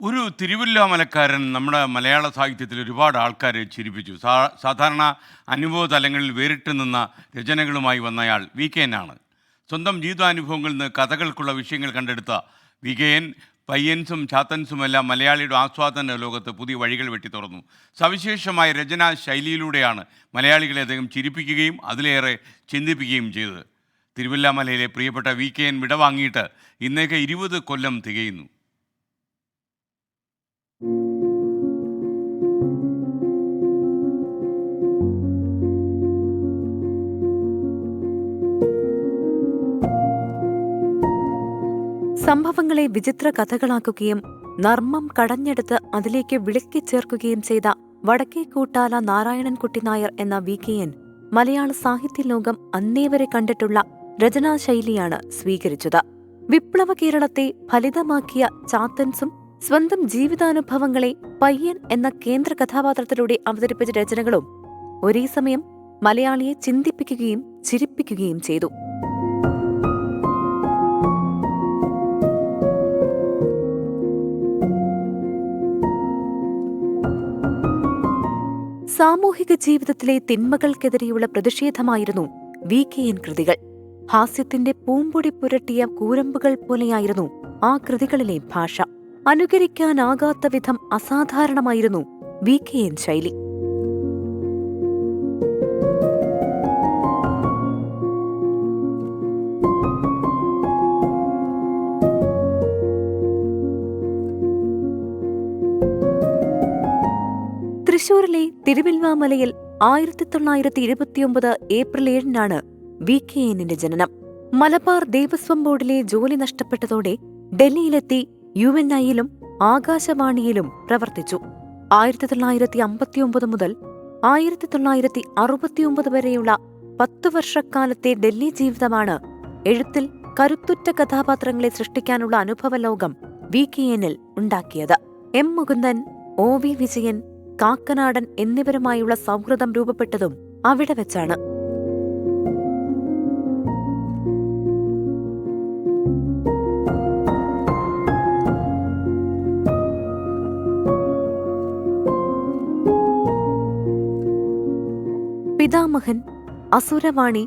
ഒരു തിരുവല്ലാമലക്കാരൻ നമ്മുടെ മലയാള സാഹിത്യത്തിൽ ഒരുപാട് ആൾക്കാരെ ചിരിപ്പിച്ചു. സാധാരണ അനുഭവ തലങ്ങളിൽ വേറിട്ട് നിന്ന രചനകളുമായി വന്നയാൾ VKN ആണ്. സ്വന്തം ജീവിതാനുഭവങ്ങളിൽ നിന്ന് കഥകൾക്കുള്ള വിഷയങ്ങൾ കണ്ടെടുത്ത VKN പയ്യൻസും ചാത്തൻസുമെല്ലാം മലയാളിയുടെ ആസ്വാദന ലോകത്ത് പുതിയ വഴികൾ വെട്ടി തുറന്നു. സവിശേഷമായ രചനാ ശൈലിയിലൂടെയാണ് മലയാളികളെ അദ്ദേഹം ചിരിപ്പിക്കുകയും അതിലേറെ ചിന്തിപ്പിക്കുകയും ചെയ്തത്. തിരുവല്ലാമലയിലെ പ്രിയപ്പെട്ട VKN വിടവാങ്ങിയിട്ട് ഇന്നേക്ക് 20 കൊല്ലം തികയുന്നു. സംഭവങ്ങളെ വിചിത്ര കഥകളാക്കുകയും നർമ്മം കടഞ്ഞെടുത്ത് അതിലേക്ക് വിളിക്കിച്ചേർക്കുകയും ചെയ്ത വടക്കേക്കൂട്ടാല നാരായണൻകുട്ടി നായർ എന്ന VKN മലയാള സാഹിത്യ ലോകം അന്നേവരെ കണ്ടിട്ടുള്ള രചനാശൈലിയാണ് സ്വീകരിച്ചത്. വിപ്ലവ കേരളത്തെ ഫലിതമാക്കിയ ചാത്തൻസും സ്വന്തം ജീവിതാനുഭവങ്ങളെ പയ്യൻ എന്ന കേന്ദ്ര കഥാപാത്രത്തിലൂടെ അവതരിപ്പിച്ച രചനകളും ഒരേ സമയം മലയാളിയെ ചിന്തിപ്പിക്കുകയും ചിരിപ്പിക്കുകയും ചെയ്തു. സാമൂഹിക ജീവിതത്തിലെ തിന്മകൾക്കെതിരെയുള്ള പ്രതിഷേധമായിരുന്നു VKN കൃതികൾ. ഹാസ്യത്തിന്റെ പൂമ്പൊടി പുരട്ടിയ കൂരമ്പുകൾ പോലെയായിരുന്നു ആ കൃതികളിലെ ഭാഷ. അനുകരിക്കാനാകാത്ത വിധം അസാധാരണമായിരുന്നു VKN ശൈലി. തൃശൂരിലെ തിരുവല്ലാമലയിൽ 1929 ഏപ്രിൽ 7 VKNന്റെ ജനനം. മലബാർ ദേവസ്വം ബോർഡിലെ ജോലി നഷ്ടപ്പെട്ടതോടെ ഡൽഹിയിലെത്തി UNIയിലും ആകാശവാണിയിലും പ്രവർത്തിച്ചു. 1959 മുതൽ 1969 വരെയുള്ള 10 വർഷക്കാലത്തെ ഡൽഹി ജീവിതമാണ് എഴുത്തിൽ കരുത്തുറ്റ കഥാപാത്രങ്ങളെ സൃഷ്ടിക്കാനുള്ള അനുഭവലോകം VKNൽ ഉണ്ടാക്കിയത്. M. മുകുന്ദൻ, OV വിജയൻ, കാക്കനാടൻ എന്നിവരുമായുള്ള സൗഹൃദം രൂപപ്പെട്ടതും അവിടെ വെച്ചാണ്. പിതാമഹൻ, അസുരവാണി,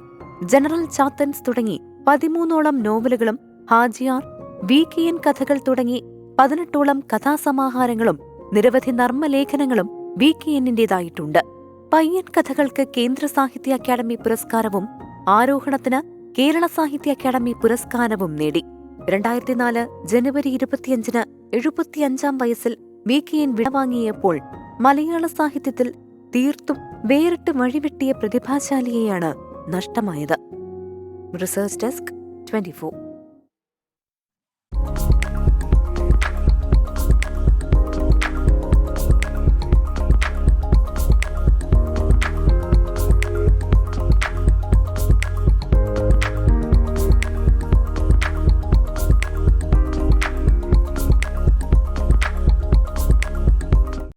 ജനറൽ ചാത്തൻസ് തുടങ്ങി 13ഓളം നോവലുകളും ഹാജിയാർ, VKN കഥകൾ തുടങ്ങി 18ഓളം കഥാസമാഹാരങ്ങളും നിരവധി നർമ്മലേഖനങ്ങളും VKNന്റേതായിട്ടുണ്ട്. പയ്യൻ കഥകൾക്ക് കേന്ദ്ര സാഹിത്യ അക്കാദമി പുരസ്കാരവും ആരോഹണത്തിന് കേരള സാഹിത്യ അക്കാദമി പുരസ്കാരവും നേടി. 2004 ജനുവരി 25 75-ാം വയസ്സിൽ VKN വിടവാങ്ങിയപ്പോൾ മലയാള സാഹിത്യത്തിൽ തീർത്തും വേറിട്ട് വഴിവെട്ടിയ പ്രതിഭാശാലിയെയാണ് നഷ്ടമായത്. Research desk 24.